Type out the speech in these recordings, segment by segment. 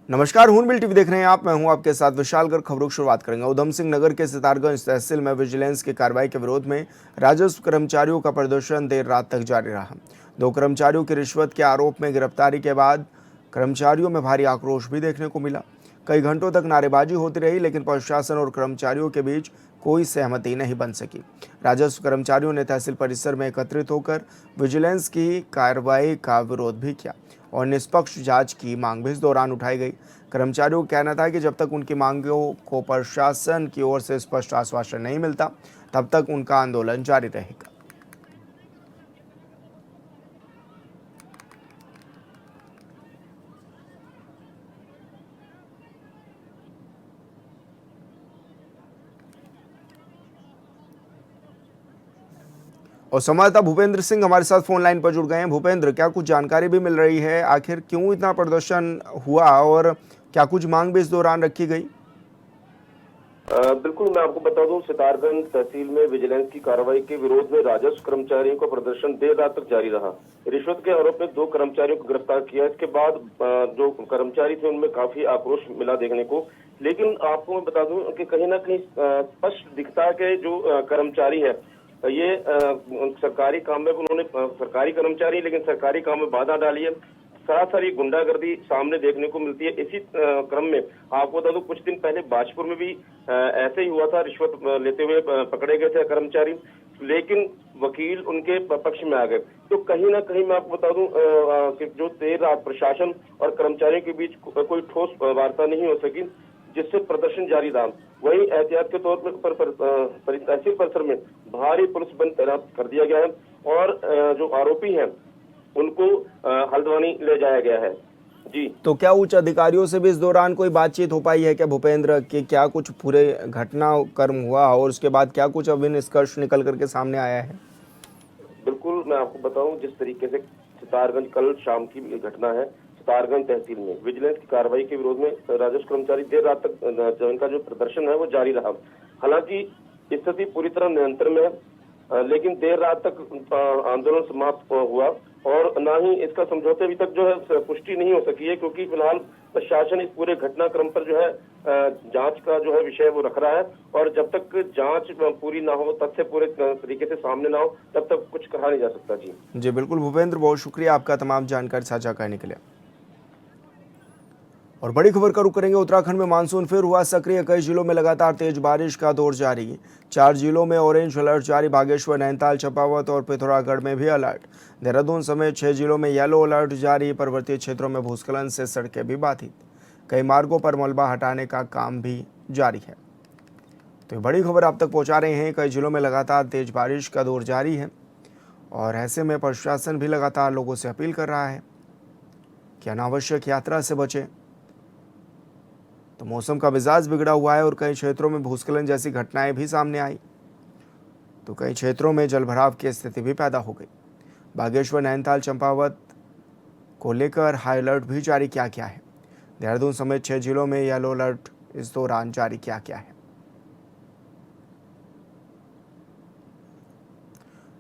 नमस्कार, हूनबिल टीवी देख रहे हैं आप। मैं हूं आपके साथ विशाल गर्ग। खबरों की शुरुआत करेंगे। उधम सिंह नगर के सितारगंज तहसील में विजिलेंस की कार्रवाई के विरोध में राजस्व कर्मचारियों का प्रदर्शन देर रात तक जारी रहा। 2 कर्मचारियों की रिश्वत के आरोप में गिरफ्तारी के बाद कर्मचारियों में भारी आक्रोश भी देखने को मिला। कई घंटों तक नारेबाजी होती रही, लेकिन प्रशासन और कर्मचारियों के बीच कोई सहमति नहीं बन सकी। राजस्व कर्मचारियों ने तहसील परिसर में एकत्रित होकर विजिलेंस की कार्रवाई का विरोध भी किया और निष्पक्ष जांच की मांग भी इस दौरान उठाई गई। कर्मचारियों का कहना था कि जब तक उनकी मांगों को प्रशासन की ओर से स्पष्ट आश्वासन नहीं मिलता, तब तक उनका आंदोलन जारी रहेगा। और संवाददाता भूपेंद्र सिंह हमारे साथ फोन लाइन पर जुड़ गए हैं। भूपेंद्र, क्या कुछ जानकारी भी मिल रही है? आखिर क्यों इतना प्रदर्शन हुआ और क्या कुछ मांग भी इस दौरान रखी गई? बिल्कुल, मैं आपको बता दूं, सितारगंज तहसील में विजिलेंस की कार्रवाई के विरोध में राजस्व कर्मचारियों का प्रदर्शन देर रात तक जारी रहा। रिश्वत के आरोप में 2 कर्मचारियों को गिरफ्तार किया। इसके बाद जो कर्मचारी थे उनमें काफी आक्रोश मिला देखने को। लेकिन आपको मैं बता दूं कि कहीं ना कहीं स्पष्ट दिखता है कि जो कर्मचारी है ये सरकारी काम में उन्होंने सरकारी कर्मचारी, लेकिन सरकारी काम में बाधा डाली है। सरासर गुंडागर्दी सामने देखने को मिलती है। इसी क्रम में आपको बता दूं, कुछ दिन पहले बाजपुर में भी ऐसे ही हुआ था। रिश्वत लेते हुए पकड़े गए थे कर्मचारी, लेकिन वकील उनके पक्ष में आ गए। तो कहीं ना कहीं मैं आपको बता दूं कि जो देर रात प्रशासन और कर्मचारियों के बीच कोई ठोस वार्ता नहीं हो सकी, जिससे प्रदर्शन जारी रहा। वहीं एहतियात के तौर पर तहसील परिसर में भारी पुलिस बल तैनात कर दिया गया है और जो आरोपी हैं उनको हल्द्वानी ले जाया गया है। जी, तो क्या उच्च अधिकारियों से भी इस दौरान कोई बातचीत हो पाई है क्या भूपेंद्र, कि क्या कुछ पूरे घटनाक्रम हुआ और उसके बाद क्या कुछ अभी निष्कर्ष निकल करके सामने आया है? बिल्कुल, मैं आपको बताऊं, जिस तरीके से सितारगंज कल शाम की घटना है, सितारगंज तहसील में विजिलेंस की कार्रवाई के विरोध में राजस्व कर्मचारी देर रात तक इनका जो प्रदर्शन है वो जारी रहा। हालांकि स्थिति पूरी तरह नियंत्रण में है, लेकिन देर रात तक आंदोलन समाप्त हुआ और न ही इसका समझौते अभी तक जो है पुष्टि नहीं हो सकी है, क्योंकि फिलहाल प्रशासन इस पूरे घटनाक्रम पर जो है जांच का जो है विषय वो रख रहा है और जब तक जांच पूरी ना हो, तथ्य पूरे तरीके से सामने ना हो, तब तक कुछ कहा नहीं जा सकता। जी जी बिल्कुल भूपेंद्र, बहुत शुक्रिया आपका तमाम जानकारी साझा करने के लिए। और बड़ी खबर का रुख करेंगे। उत्तराखंड में मानसून फिर हुआ सक्रिय। कई जिलों में लगातार तेज बारिश का दौर जारी। 4 जिलों में ऑरेंज अलर्ट जारी। बागेश्वर, नैनीताल, चंपावत और पिथौरागढ़ में भी अलर्ट। देहरादून समेत 6 जिलों में येलो अलर्ट जारी। पर्वतीय क्षेत्रों में भूस्खलन से सड़कें भी बाधित। कई मार्गों पर मलबा हटाने का काम भी जारी है। तो बड़ी खबर आप तक पहुंचा रहे हैं। कई जिलों में लगातार तेज बारिश का दौर जारी है और ऐसे में प्रशासन भी लगातार लोगों से अपील कर रहा है कि अनावश्यक यात्रा से बचें। तो मौसम का मिजाज बिगड़ा हुआ है और कई क्षेत्रों में भूस्खलन जैसी घटनाएं भी सामने आई। तो कई क्षेत्रों में जलभराव की स्थिति भी पैदा हो गई। बागेश्वर, नैनीताल, चंपावत को लेकर हाई अलर्ट भी जारी किया गया है। देहरादून समेत 6 जिलों में येलो अलर्ट इस दौरान जारी किया गया है।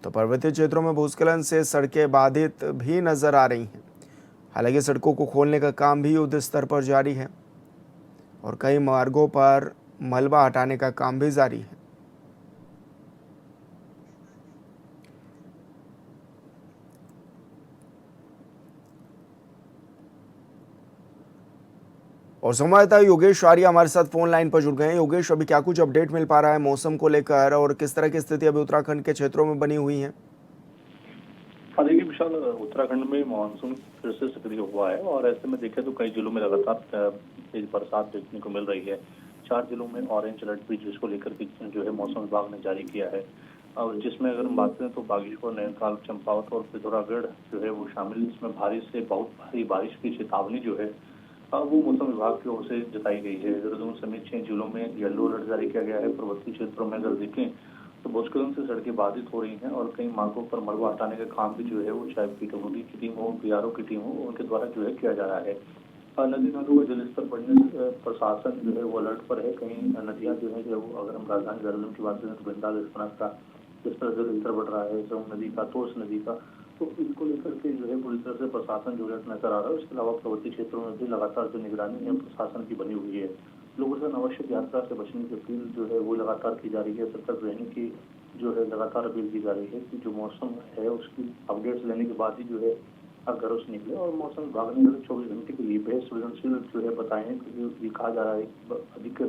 तो पर्वतीय क्षेत्रों में भूस्खलन से सड़कें बाधित भी नजर आ रही हैं। हालांकि सड़कों को खोलने का काम भी युद्ध स्तर पर जारी है और कई मार्गों पर मलबा हटाने का काम भी जारी है। और संवाददाता योगेश आर्य हमारे साथ फोन लाइन पर जुड़ गए हैं। योगेश, अभी क्या कुछ अपडेट मिल पा रहा है मौसम को लेकर और किस तरह की स्थिति अभी उत्तराखंड के क्षेत्रों में बनी हुई है? हाँ, देखिए विशाल, उत्तराखंड में मानसून फिर से सक्रिय हुआ है और ऐसे में देखें तो कई जिलों में लगातार तेज बरसात देखने को मिल रही है। 4 जिलों में ऑरेंज अलर्ट भी जिसको लेकर के जो है मौसम विभाग ने जारी किया है और जिसमें अगर हम बात करें तो बागेश्वर, नैनीताल, चंपावत और पिथौरागढ़ जो है वो शामिल। इसमें भारी से बहुत भारी बारिश की चेतावनी जो है वो मौसम विभाग की ओर से जताई गई है। देहरादून समेत 6 जिलों में येलो अलर्ट जारी किया गया है। पर्वतीय क्षेत्रों में अगर देखें तो भूस्खलन से सड़कें बाधित हो रही हैं और कई मार्गों पर मलबा हटाने का काम भी जो है वो चाहे पीडब्ल्यूडी की टीम हो, बीआरओ की टीम हो, उनके द्वारा जो है किया जा रहा है। नदी नालों का जलस्तर बढ़ने से प्रशासन जो है वो अलर्ट पर है। कहीं नदियां जो है जो अगर हम राजधानी देहरादून की बात करें तो गंगा, दशमना का जिस तरह जलस्तर बढ़ रहा है, सोन नदी का, तोश नदी का, तो इनको लेकर के जो है पूरी तरह से प्रशासन जो है नजर आ रहा है। उसके अलावा पर्वतीय क्षेत्रों में भी लगातार जो निगरानी है प्रशासन की बनी हुई है। लोगों से अनावश्यक यात्रा से बचने की अपील जो है वो लगातार की जा रही है। सतर्क रहने की जो है लगातार अपील की जा रही है कि जो मौसम है उसकी अपडेट्स लेने के बाद ही जो है आप घरों से निकले। और मौसम विभाग ने 24 घंटे के लिए बेहद संवेदनशील जो है बताए हैं, क्योंकि ये कहा जा रहा है कि अधिक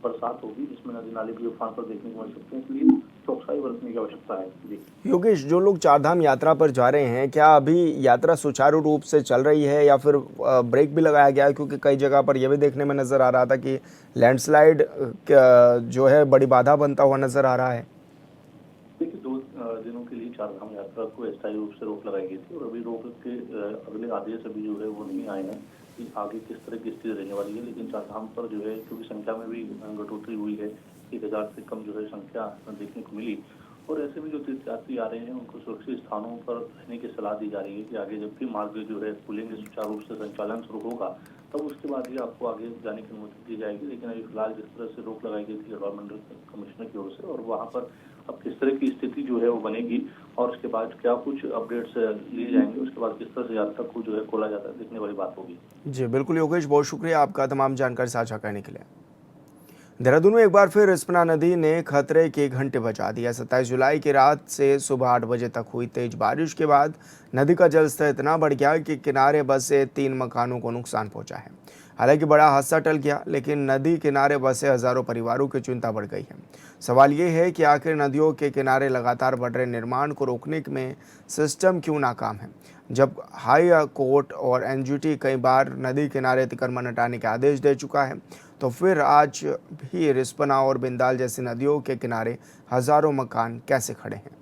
बरसात होगी जिसमें नदी नाले भी उफान पर देखने को मिल सकते हैं, इसलिए चौकसाई बरतने की आवश्यकता है। जी योगेश, जो लोग चारधाम यात्रा पर जा रहे हैं, क्या अभी यात्रा सुचारू रूप से चल रही है या फिर ब्रेक भी लगाया गया है? क्योंकि कई जगह पर यह भी देखने में नजर आ रहा था कि लैंडस्लाइड जो है बड़ी बाधा बनता हुआ नजर आ रहा है। देखिए, 2 दिनों के लिए चारधाम यात्रा को अस्थायी रूप से रोक लगाई गई थी और अभी रोक के अगले आदेश अभी जो है वो नहीं आए हैं कि आगे किस तरह की स्थिति रहने वाली है। लेकिन चारधाम पर जो है क्योंकि संख्या में भी बढ़ोतरी हुई है, 1000 से कम जो है संख्या देखने को मिली। और ऐसे में जो तीर्थयात्री आ रहे हैं उनको सुरक्षित स्थानों पर रहने की सलाह दी जा रही है कि आगे जब भी मार्ग जो है खुलेंगे, सुचारू रूप से संचालन शुरू होगा, तब उसके बाद ही आपको आगे जाने की अनुमति दी जाएगी। लेकिन अभी फिलहाल जिस तरह से रोक लगाई गई थी गढ़वाल मंडल कमिश्नर की ओर से, और वहाँ पर अब किस तरह की स्थिति जो है वो बनेगी और उसके बाद क्या कुछ अपडेट्स लिए जाएंगे, उसके बाद किस तरह से यात्रा को जो है खोला जाता है, देखने वाली बात होगी। जी बिल्कुल योगेश, बहुत शुक्रिया आपका तमाम जानकारी साझा करने के लिए। देहरादून में एक बार फिर रिस्पना नदी ने खतरे के घंटे बजा दिया। 27 जुलाई की रात से सुबह 8 बजे तक हुई तेज बारिश के बाद नदी का जलस्तर इतना बढ़ गया कि किनारे बसे 3 मकानों को नुकसान पहुंचा है। हालांकि बड़ा हादसा टल गया, लेकिन नदी किनारे बसे हजारों परिवारों की चिंता बढ़ गई है। सवाल ये है कि आखिर नदियों के किनारे लगातार बढ़ रहे निर्माण को रोकने में सिस्टम क्यों नाकाम है। जब हाई कोर्ट और एनजीटी कई बार नदी किनारे अतिक्रमण हटाने के आदेश दे चुका है, तो फिर आज भी रिस्पना और बिंदाल जैसी नदियों के किनारे हजारों मकान कैसे खड़े हैं।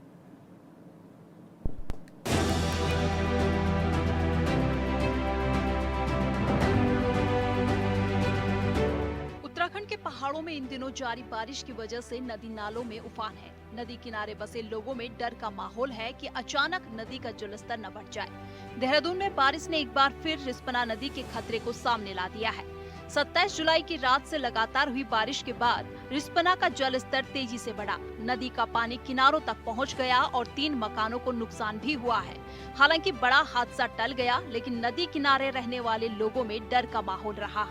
उत्तराखंड के पहाड़ों में इन दिनों जारी बारिश की वजह से नदी नालों में उफान है। नदी किनारे बसे लोगों में डर का माहौल है कि अचानक नदी का जलस्तर न बढ़ जाए। देहरादून में बारिश ने एक बार फिर रिस्पना नदी के खतरे को सामने ला दिया है। 27 जुलाई की रात से लगातार हुई बारिश के बाद रिस्पना का जलस्तर तेजी से बढ़ा। नदी का पानी किनारों तक पहुंच गया और 3 मकानों को नुकसान भी हुआ है। हालांकि बड़ा हादसा टल गया, लेकिन नदी किनारे रहने वाले लोगों में डर का माहौल रहा।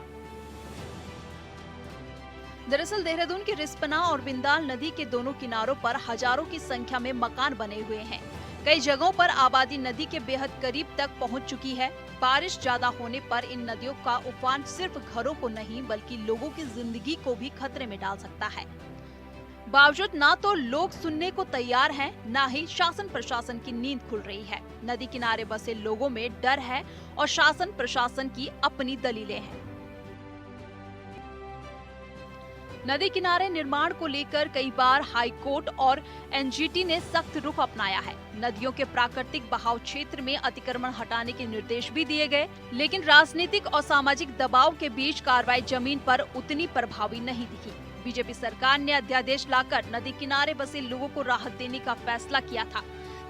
दरअसल देहरादून की रिस्पना और बिंदाल नदी के दोनों किनारों पर हजारों की संख्या में मकान बने हुए हैं। कई जगहों पर आबादी नदी के बेहद करीब तक पहुंच चुकी है। बारिश ज्यादा होने पर इन नदियों का उफान सिर्फ घरों को नहीं बल्कि लोगों की जिंदगी को भी खतरे में डाल सकता है। बावजूद ना तो लोग सुनने को तैयार हैं, ना ही शासन प्रशासन की नींद खुल रही है। नदी किनारे बसे लोगों में डर है और शासन प्रशासन की अपनी दलीलें हैं। नदी किनारे निर्माण को लेकर कई बार हाई कोर्ट और एनजीटी ने सख्त रुख अपनाया है। नदियों के प्राकृतिक बहाव क्षेत्र में अतिक्रमण हटाने के निर्देश भी दिए गए, लेकिन राजनीतिक और सामाजिक दबाव के बीच कार्रवाई जमीन पर उतनी प्रभावी नहीं दिखी। बीजेपी सरकार ने अध्यादेश लाकर नदी किनारे बसे लोगों को राहत देने का फैसला किया था।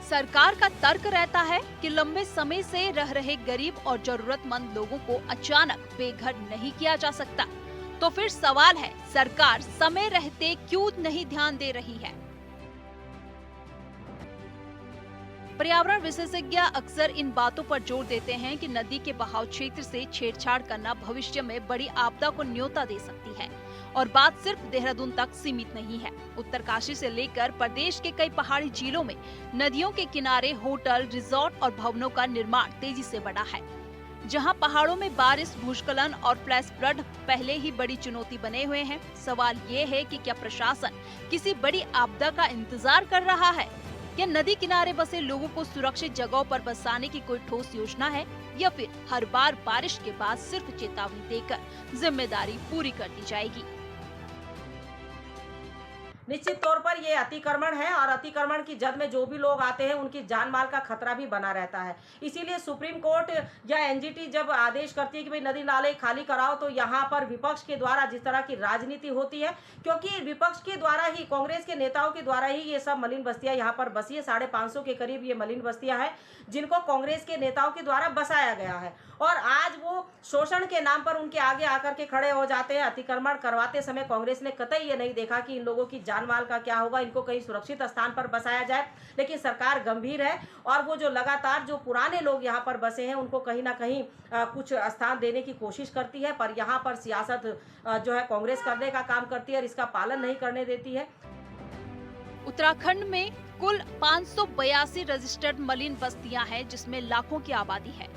सरकार का तर्क रहता है कि लंबे समय से रह रहे गरीब और जरूरतमंद लोगों को अचानक बेघर नहीं किया जा सकता। तो फिर सवाल है, सरकार समय रहते क्यों नहीं ध्यान दे रही है। पर्यावरण विशेषज्ञ अक्सर इन बातों पर जोर देते हैं कि नदी के बहाव क्षेत्र से छेड़छाड़ करना भविष्य में बड़ी आपदा को न्योता दे सकती है। और बात सिर्फ देहरादून तक सीमित नहीं है। उत्तरकाशी से लेकर प्रदेश के कई पहाड़ी जिलों में नदियों के किनारे होटल, रिजॉर्ट और भवनों का निर्माण तेजी से बढ़ा है। जहां पहाड़ों में बारिश, भूस्खलन और फ्लैश फ्लड पहले ही बड़ी चुनौती बने हुए हैं। सवाल ये है कि क्या प्रशासन किसी बड़ी आपदा का इंतजार कर रहा है? क्या नदी किनारे बसे लोगों को सुरक्षित जगहों पर बसाने की कोई ठोस योजना है, या फिर हर बार बारिश के बाद सिर्फ चेतावनी देकर जिम्मेदारी पूरी कर दी जाएगी? निश्चित तौर पर ये अतिक्रमण है और अतिक्रमण की जद में जो भी लोग आते हैं उनकी जान माल का खतरा भी बना रहता है। इसीलिए सुप्रीम कोर्ट या एनजीटी जब आदेश करती है कि भाई नदी नाले खाली कराओ, तो यहाँ पर विपक्ष के द्वारा जिस तरह की राजनीति होती है, क्योंकि विपक्ष के द्वारा ही, कांग्रेस के नेताओं के द्वारा ही ये सब मलिन बस्तियां यहाँ पर बसी है। 550 के करीब ये मलिन बस्तियां हैं जिनको कांग्रेस के नेताओं के द्वारा बसाया गया है। और आज वो शोषण के नाम पर उनके आगे आकर के खड़े हो जाते हैं। अतिक्रमण करवाते समय कांग्रेस ने कतई ये नहीं देखा कि इन लोगों की जान जान माल का क्या होगा, इनको कहीं सुरक्षित स्थान पर बसाया जाए। लेकिन सरकार गंभीर है और वो जो लगातार जो पुराने लोग यहाँ पर बसे हैं उनको कहीं ना कहीं कुछ स्थान देने की कोशिश करती है, पर यहाँ पर सियासत जो है कांग्रेस करने का काम करती है और इसका पालन नहीं करने देती है। उत्तराखंड में कुल 582 रजिस्टर्ड मलिन बस्तियां हैं, जिसमें लाखों की आबादी है।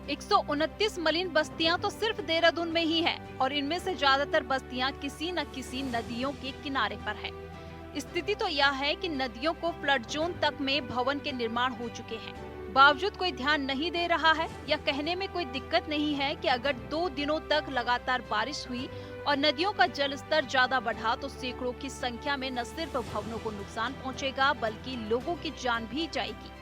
129 मलिन बस्तियां तो सिर्फ देहरादून में ही है और इनमें से ज्यादातर बस्तियां किसी न किसी नदियों के किनारे पर है। स्थिति तो यह है कि नदियों को फ्लड जोन तक में भवन के निर्माण हो चुके हैं, बावजूद कोई ध्यान नहीं दे रहा है या कहने में कोई दिक्कत नहीं है कि अगर 2 दिनों तक लगातार बारिश हुई और नदियों का जल स्तर ज्यादा बढ़ा तो सैकड़ों की संख्या में न सिर्फ भवनों को नुकसान पहुंचेगा बल्कि लोगों की जान भी जाएगी।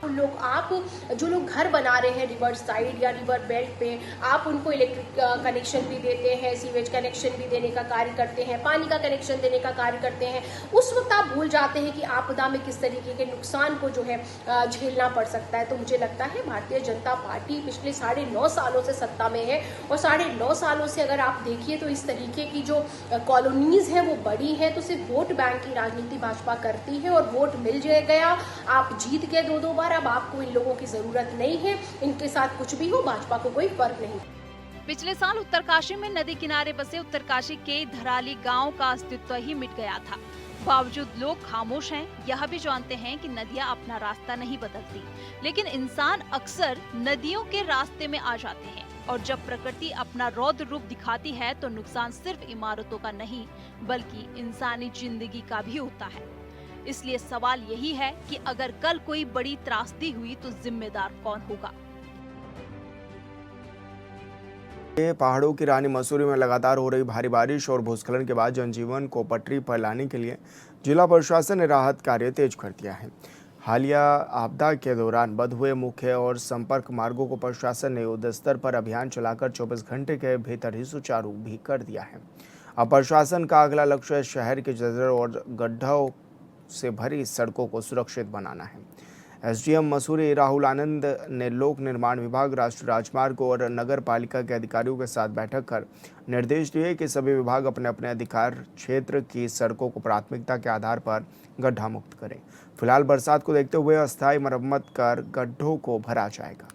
लोग आप जो लोग घर बना रहे हैं रिवर साइड या रिवर बेल्ट पे, आप उनको इलेक्ट्रिक कनेक्शन भी देते हैं, सीवेज कनेक्शन भी देने का कार्य करते हैं, पानी का कनेक्शन देने का कार्य करते हैं। उस वक्त आप भूल जाते हैं कि आपदा में किस तरीके के नुकसान को जो है झेलना पड़ सकता है। तो मुझे लगता है भारतीय जनता पार्टी पिछले 9.5 सालों से सत्ता में है और 9.5 सालों से अगर आप देखिए तो इस तरीके की जो कॉलोनीज हैं वो बड़ी हैं। तो सिर्फ वोट बैंक की राजनीति भाजपा करती है और वोट मिल गया, आप जीत गए 2 बार, अब आपको इन लोगों की जरूरत नहीं है। इनके साथ कुछ भी हो, भाजपा को कोई फर्क नहीं। पिछले साल उत्तरकाशी में नदी किनारे बसे उत्तरकाशी के धराली गांव का अस्तित्व ही मिट गया था। बावजूद लोग खामोश हैं, यह भी जानते हैं कि नदियां अपना रास्ता नहीं बदलती, लेकिन इंसान अक्सर नदियों के रास्ते में आ जाते हैं और जब प्रकृति अपना रौद्र रूप दिखाती है तो नुकसान सिर्फ इमारतों का नहीं बल्कि इंसानी जिंदगी का भी होता है। इसलिए सवाल यही है कि अगर कल कोई बड़ी त्रासदी हुई तो जिम्मेदार कौन होगा। पहाड़ों की रानी मसूरी में लगातार हो रही भारी बारिश और भूस्खलन के बाद जनजीवन को पटरी पर लाने के लिए जिला प्रशासन ने राहत कार्य तेज कर दिया है। हालिया आपदा के दौरान बंद हुए मुख्य और संपर्क मार्गों को प्रशासन ने युद्ध स्तर पर अभियान चलाकर 24 घंटे के भीतर ही सुचारू भी कर दिया है। अब प्रशासन का अगला लक्ष्य शहर के जर्जर और गड्ढों से भरी सड़कों को सुरक्षित बनाना है। एसडीएम मसूरी राहुल आनंद ने लोक निर्माण विभाग, राष्ट्रीय राजमार्ग और नगर पालिका के अधिकारियों के साथ बैठक कर निर्देश दिए कि सभी विभाग अपने अपने अधिकार क्षेत्र की सड़कों को प्राथमिकता के आधार पर गड्ढा मुक्त करें। फिलहाल बरसात को देखते हुए अस्थायी मरम्मत कर गड्ढों को भरा जाएगा।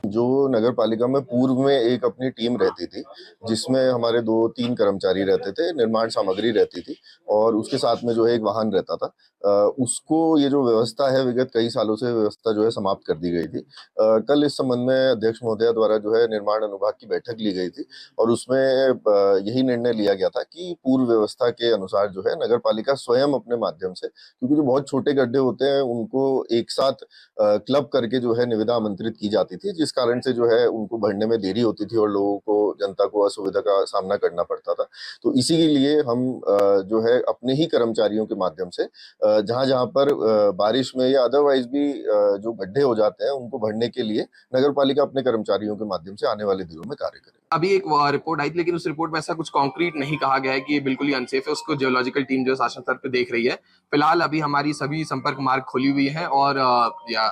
जो नगर पालिका में पूर्व में एक अपनी टीम रहती थी जिसमें हमारे 2-3 कर्मचारी रहते थे, निर्माण सामग्री रहती थी और उसके साथ में जो है एक वाहन रहता था। उसको ये जो व्यवस्था है विगत कई सालों से व्यवस्था जो है समाप्त कर दी गई थी। कल इस संबंध में अध्यक्ष महोदया द्वारा जो है निर्माण अनुभाग की बैठक ली गई थी और उसमें यही निर्णय लिया गया था कि पूर्व व्यवस्था के अनुसार जो है नगर पालिका स्वयं अपने माध्यम से, क्योंकि जो बहुत छोटे गड्ढे होते हैं उनको एक साथ क्लब करके जो है निविदा आमंत्रित की जाती थी, जिस कारण से जो है उनको भरने में देरी होती थी और लोगों को, जनता को असुविधा का सामना करना पड़ता था। तो इसी के लिए हम जो है अपने ही कर्मचारियों के माध्यम से जहां पर बारिश में या अदरवाइज भी जो गड्ढे हो जाते हैं उनको भरने के लिए नगर पालिका अपने कर्मचारियों के माध्यम से आने वाले दिनों में कार्य करे। अभी एक रिपोर्ट आई थी लेकिन उस रिपोर्ट में ऐसा कुछ कॉन्क्रीट नहीं कहा गया है कि ये बिल्कुल ही अनसेफ है। उसको जियोलॉजिकल टीम जो शासन स्तर पे देख रही है। फिलहाल अभी हमारी सभी संपर्क मार्ग खुली हुई है और या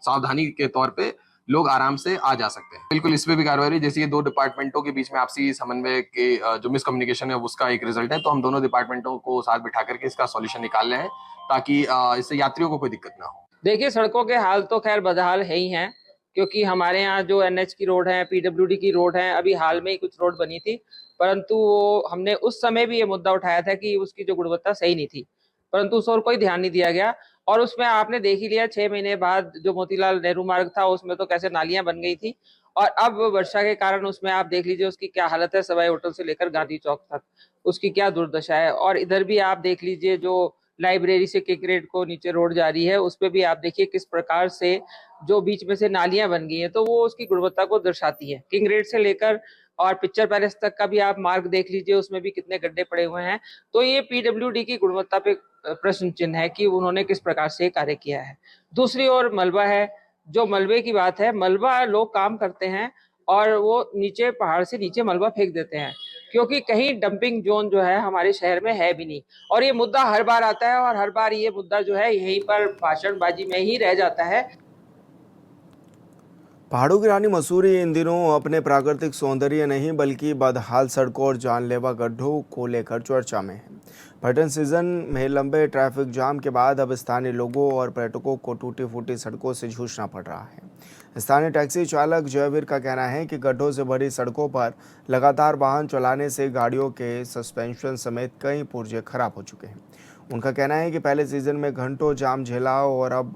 सावधानी के तौर पे लोग आराम से आ जा सकते हैं। बिल्कुल इस पे भी कार्रवाई रही, जैसे ये 2 डिपार्टमेंटों के बीच में आपसी समन्वय के जो मिसकम्युनिकेशन है उसका एक रिजल्ट है। तो हम दोनों डिपार्टमेंटों को साथ बिठा करके इसका सॉल्यूशन निकाल रहे हैं ताकि इससे यात्रियों को कोई दिक्कत ना हो। देखिए, सड़कों के हाल तो खैर बदहाल है ही हैं, क्योंकि हमारे यहाँ जो NH की रोड है, PWD की रोड है, अभी हाल में ही कुछ रोड बनी थी, परंतु वो हमने उस समय भी ये मुद्दा उठाया था कि उसकी जो गुणवत्ता सही नहीं थी, परंतु उस ओर कोई ध्यान नहीं दिया गया। और उसमें आपने देख ही लिया 6 महीने बाद जो मोतीलाल नेहरू मार्ग था उसमें तो कैसे नालियां बन गई थी और अब वर्षा के कारण उसमें आप देख लीजिए उसकी क्या हालत है। सवाई होटल से लेकर गांधी चौक तक उसकी क्या दुर्दशा है। और इधर भी आप देख लीजिए जो लाइब्रेरी से किंगरेट को नीचे रोड जा रही है उस पे भी आप देखिए किस प्रकार से जो बीच में से नालियां बन गई हैं, तो वो उसकी गुणवत्ता को दर्शाती है। किंगरेट से लेकर और पिक्चर पैलेस तक का भी आप मार्ग देख लीजिए, उसमें भी कितने गड्ढे पड़े हुए हैं। तो ये PWD की गुणवत्ता पे प्रश्न चिन्ह है कि उन्होंने किस प्रकार से कार्य किया है। दूसरी ओर मलबा है, जो मलबे की बात है, मलबा लोग काम करते हैं और वो नीचे पहाड़ से नीचे मलबा फेंक देते हैं, क्योंकि कहीं डंपिंग जोन जो है हमारे शहर में है भी नहीं। और ये मुद्दा हर बार आता है और हर बार ये मुद्दा जो है यहीं पर भाषणबाजी में ही रह जाता है। पहाड़ों की रानी मसूरी इन दिनों अपने प्राकृतिक सौंदर्य नहीं बल्कि बदहाल सड़कों और जानलेवा गड्ढों को लेकर चर्चा में है। पर्यटन सीजन में लंबे ट्रैफिक जाम के बाद अब स्थानीय लोगों और पर्यटकों को टूटी फूटी सड़कों से जूझना पड़ रहा है। स्थानीय टैक्सी चालक जयवीर का कहना है कि गड्ढों से भरी सड़कों पर लगातार वाहन चलाने से गाड़ियों के सस्पेंशन समेत कई पुर्जे खराब हो चुके हैं। उनका कहना है कि पहले सीजन में घंटों जाम झेला और अब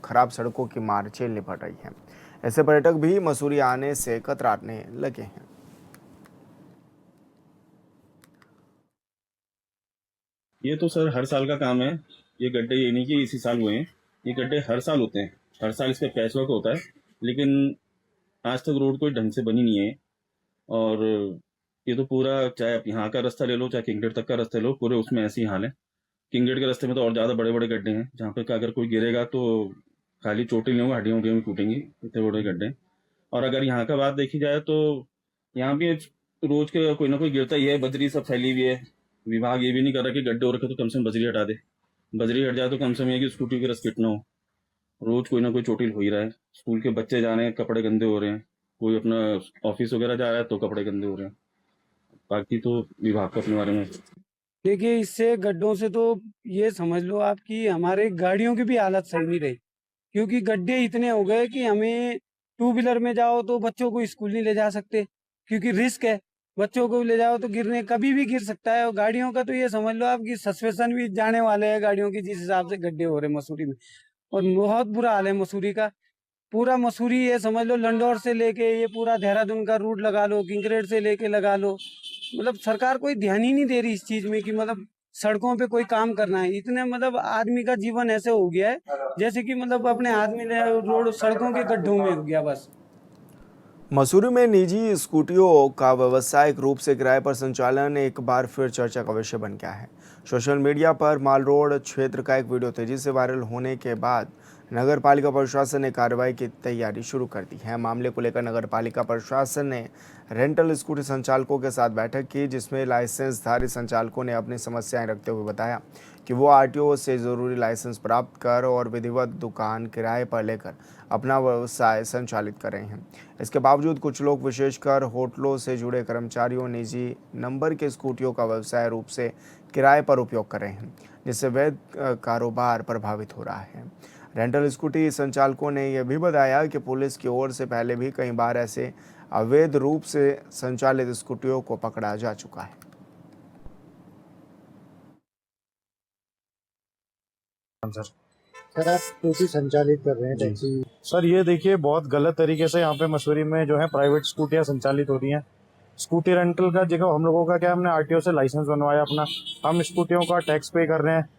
खराब सड़कों की मार झेलनी पड़ रही है। ऐसे पर्यटक भी मसूरी आने से कतराने लगे हैं। ये तो सर हर साल का काम है। ये गड्ढे ये नहीं कि इसी साल हुए हैं, ये गड्ढे हर साल होते हैं, हर साल इस पर पैच वर्क होता है, लेकिन आज तक रोड कोई ढंग से बनी नहीं है। और ये तो पूरा, चाहे आप यहाँ का रास्ता ले लो चाहे किंगडेट तक का रास्ता ले लो, पूरे उसमें ऐसी हाल है। किंगडेट के रास्ते में तो और ज़्यादा बड़े बड़े गड्ढे हैं, जहाँ पे अगर कोई गिरेगा तो खाली चोटें नहीं होंगी, हड्डियाँ उड्डियाँ भी टूटेंगी, इतने बड़े गड्ढे हैं। और अगर यहाँ का बात देखी जाए तो यहाँ भी रोज के कोई ना कोई गिरता ही है, बजरी सब फैली हुई है। विभाग ये भी नहीं कर रहा कि गड्ढे हो रखे तो कम से कम बजरी हटा दे, बजरी हट जाए तो कम से कम ये कि स्कूटी की रस ना हो। रोज कोई ना कोई चोटिल हो ही रहा है। स्कूल के बच्चे जा रहे हैं, कपड़े गंदे हो रहे हैं, कोई अपना ऑफिस वगैरह जा रहा है तो कपड़े गंदे हो रहे हैं। बाकी तो विभाग को अपने बारे में देखिए, इससे गड्ढों से तो ये समझ लो आप कि हमारे गाड़ियों की भी हालत सही नहीं रही, क्योंकि गड्ढे इतने हो गए कि हमें टू व्हीलर में जाओ तो बच्चों को स्कूल नहीं ले जा सकते, क्योंकि रिस्क है। बच्चों को ले जाओ तो गिरने कभी भी गिर सकता है। और गाड़ियों का तो ये समझ लो आप कि सस्पेंशन भी जाने वाले हैं गाड़ियों की, जिस हिसाब से गड्ढे हो रहे हैं मसूरी में। और बहुत बुरा हाल है मसूरी का। पूरा मसूरी ये समझ लो, लंडौर से लेके ये पूरा देहरादून का रूट लगा लो, किंकरेट से लेके लगा लो, मतलब सरकार कोई ध्यान ही नहीं दे रही इस चीज में कि मतलब सड़कों पे कोई काम करना है। इतने मतलब आदमी का जीवन ऐसे हो गया है जैसे कि मतलब अपने आदमी ने रोड सड़कों के गड्ढों में हो गया बस। मसूरी में निजी स्कूटियों का व्यावसायिक रूप से किराए पर संचालन एक बार फिर चर्चा का विषय बन गया है। सोशल मीडिया पर माल रोड क्षेत्र का एक वीडियो तेजी से वायरल होने के बाद नगर पालिका प्रशासन ने कार्रवाई की तैयारी शुरू कर दी है। मामले को लेकर नगर पालिका प्रशासन ने रेंटल स्कूटी संचालकों के साथ बैठक की, जिसमें लाइसेंसधारी संचालकों ने अपनी समस्याएं रखते हुए बताया कि वो आरटीओ से ज़रूरी लाइसेंस प्राप्त कर और विधिवत दुकान किराए पर लेकर अपना व्यवसाय संचालित कर रहे हैं। इसके बावजूद कुछ लोग, विशेषकर होटलों से जुड़े कर्मचारियों, निजी नंबर के स्कूटियों का व्यवसाय रूप से किराए पर उपयोग कर रहे हैं, जिससे वैध कारोबार प्रभावित हो रहा है। रेंटल स्कूटी संचालकों ने यह भी बताया कि पुलिस की ओर से पहले भी कई बार ऐसे अवैध रूप से संचालित स्कूटियों को पकड़ा जा चुका है। सर, आप स्कूटी संचालित कर रहे हैं टैक्सी? सर ये देखिए, बहुत गलत तरीके से यहाँ पे मसूरी में जो है प्राइवेट स्कूटियाँ संचालित हो रही हैं। स्कूटी रेंटल का जगह हम लोगों का क्या, हमने आरटीओ से लाइसेंस बनवाया अपना, हम स्कूटियों का टैक्स पे कर रहे हैं,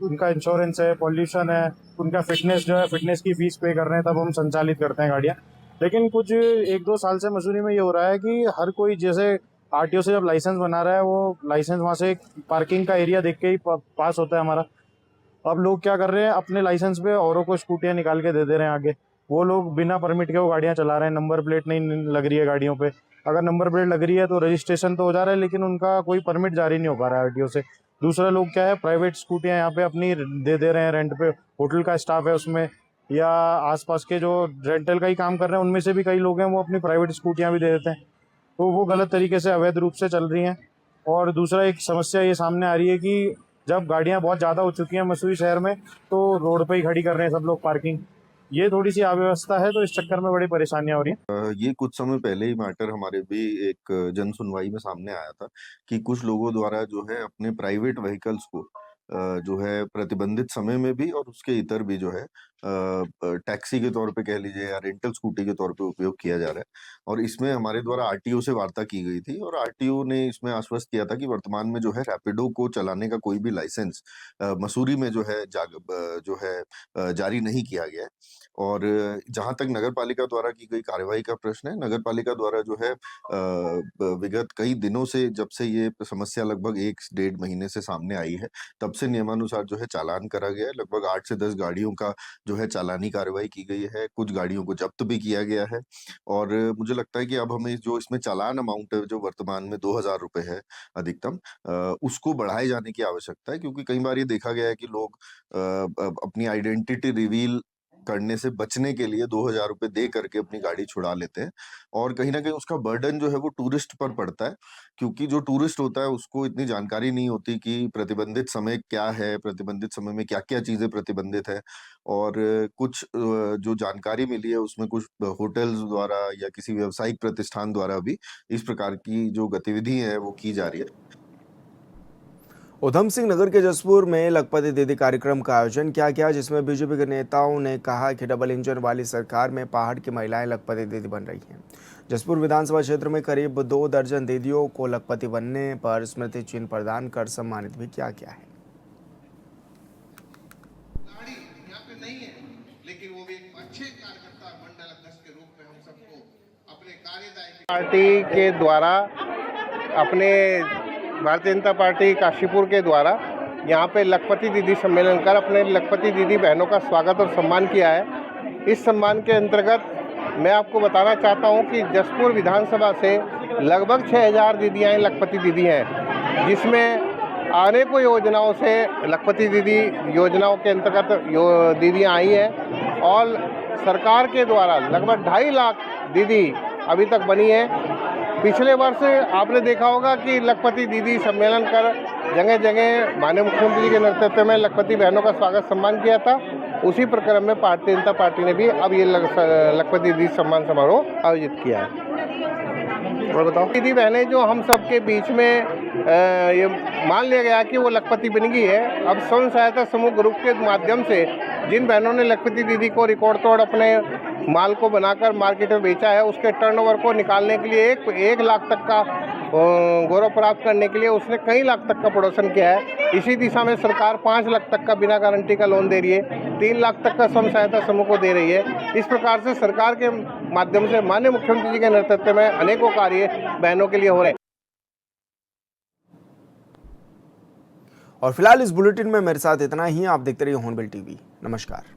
उनका इंश्योरेंस है, पॉल्यूशन है, उनका फिटनेस जो है, फिटनेस की फीस पे कर रहे हैं, तब हम संचालित करते हैं गाड़ियाँ। लेकिन कुछ 1-2 साल से मसूरी में ये हो रहा है कि हर कोई, जैसे आरटीओ से जब लाइसेंस बना रहा है, वो लाइसेंस वहाँ से पार्किंग का एरिया देख के ही पास होता है हमारा। अब लोग क्या कर रहे हैं, अपने लाइसेंस पे औरों को स्कूटियाँ निकाल के दे दे रहे हैं आगे। वो लोग बिना परमिट के वो गाड़ियाँ चला रहे हैं, नंबर प्लेट नहीं लग रही है गाड़ियों पे। अगर नंबर प्लेट लग रही है तो रजिस्ट्रेशन तो हो जा रहा है, लेकिन उनका कोई परमिट जारी नहीं हो पा रहा है आरटीओ से। दूसरा लोग क्या है, प्राइवेट स्कूटियाँ यहाँ पे अपनी दे रहे हैं रेंट पे। होटल का स्टाफ है उसमें, या आसपास के जो रेंटल का ही काम कर रहे हैं, उनमें से भी कई लोग हैं, वो अपनी प्राइवेट स्कूटियाँ भी दे देते हैं। तो वो गलत तरीके से अवैध रूप से चल रही हैं। और दूसरा एक समस्या ये सामने आ रही है कि जब गाड़ियाँ बहुत ज़्यादा हो चुकी हैं मसूरी शहर में, तो रोड पे ही खड़ी कर रहे हैं सब लोग पार्किंग। ये थोड़ी सी अव्यवस्था है, तो इस चक्कर में बड़ी परेशानियां हो रही हैं। ये कुछ समय पहले ही मैटर हमारे भी एक जन सुनवाई में सामने आया था कि कुछ लोगों द्वारा जो है अपने प्राइवेट व्हीकल्स को जो है प्रतिबंधित समय में भी और उसके इतर भी जो है टैक्सी के तौर पे कह लीजिए या रेंटल स्कूटी के तौर पे उपयोग किया जा रहा है। और इसमें हमारे द्वारा आरटीओ से वार्ता की गई थी और आरटीओ ने इसमें आश्वस्त किया था कि वर्तमान में जो है रैपिडो को चलाने का कोई भी लाइसेंस मसूरी में जो है जारी नहीं किया गया है। और जहां तक नगर पालिका द्वारा की गई कार्रवाई का प्रश्न है, नगर पालिका द्वारा जो है विगत कई दिनों से, जब से ये समस्या लगभग 1-1.5 महीने से सामने आई है, तब से नियमानुसार जो है चालान करा गया है। लगभग 8 से 10 गाड़ियों का जो है चालानी कार्रवाई की गई है, कुछ गाड़ियों को जब्त भी किया गया है। और मुझे लगता है कि अब हमें जो इसमें चालान अमाउंट है, जो वर्तमान में 2000 रुपए है अधिकतम, उसको बढ़ाए जाने की आवश्यकता है, क्योंकि कई बार ये देखा गया है कि लोग अपनी आइडेंटिटी रिवील करने से बचने के लिए 2,000 रुपए दे करके अपनी गाड़ी छुड़ा लेते हैं। और कहीं ना कहीं उसका बर्डन जो है वो टूरिस्ट पर पड़ता है, क्योंकि जो टूरिस्ट होता है उसको इतनी जानकारी नहीं होती कि प्रतिबंधित समय क्या है, प्रतिबंधित समय में क्या क्या चीजें प्रतिबंधित है। और कुछ जो जानकारी मिली है उसमें कुछ होटल्स द्वारा या किसी व्यावसायिक प्रतिष्ठान द्वारा भी इस प्रकार की जो गतिविधि है वो की जा रही है। उधम सिंह नगर के जसपुर में लखपति दीदी कार्यक्रम का आयोजन किया गया, जिसमें बीजेपी के नेताओं ने कहा कि डबल इंजन वाली सरकार में पहाड़ की महिलाएं लखपति दीदी बन रही हैं। जसपुर विधानसभा क्षेत्र में करीब 2 दर्जन दीदियों को लखपति बनने पर स्मृति चिन्ह प्रदान कर सम्मानित भी किया गया है। पार्टी के द्वारा, अपने भारतीय जनता पार्टी काशीपुर के द्वारा यहाँ पे लखपति दीदी सम्मेलन कर अपने लखपति दीदी बहनों का स्वागत और सम्मान किया है। इस सम्मान के अंतर्गत मैं आपको बताना चाहता हूँ कि जसपुर विधानसभा से लगभग 6,000 दीदियाँ लखपति दीदी हैं, जिसमें अनेकों योजनाओं से लखपति दीदी योजनाओं के अंतर्गत दीदियाँ आई हैं और सरकार के द्वारा लगभग 2.5 लाख दीदी अभी तक बनी है। पिछले वर्ष आपने देखा होगा कि लखपति दीदी सम्मेलन कर जगह जगह माननीय मुख्यमंत्री जी के नेतृत्व में लखपति बहनों का स्वागत सम्मान किया था। उसी प्रक्रम में भारतीय जनता पार्टी ने भी अब ये लखपति दीदी सम्मान समारोह आयोजित किया है। और बताओ, दीदी बहनें जो हम सबके बीच में ये मान लिया गया कि वो लखपति बन गई है। अब स्वयं सहायता समूह ग्रुप के माध्यम से जिन बहनों ने लखपति दीदी को रिकॉर्ड तोड़ अपने माल को बनाकर मार्केट में बेचा है, उसके टर्नओवर को निकालने के लिए 1 लाख तक का गौरव प्राप्त करने के लिए उसने कई लाख तक का प्रोडक्शन किया है। इसी दिशा में सरकार 5 लाख तक का बिना गारंटी का लोन दे रही है, 3 लाख तक का स्वयं सहायता समूह को दे रही है। इस प्रकार से सरकार के माध्यम से माननीय मुख्यमंत्री जी के नेतृत्व में अनेकों कार्य बहनों के लिए हो रहे हैं। और फिलहाल इस बुलेटिन में मेरे साथ इतना ही। आप देखते रहिए हॉर्नबिल टीवी। नमस्कार।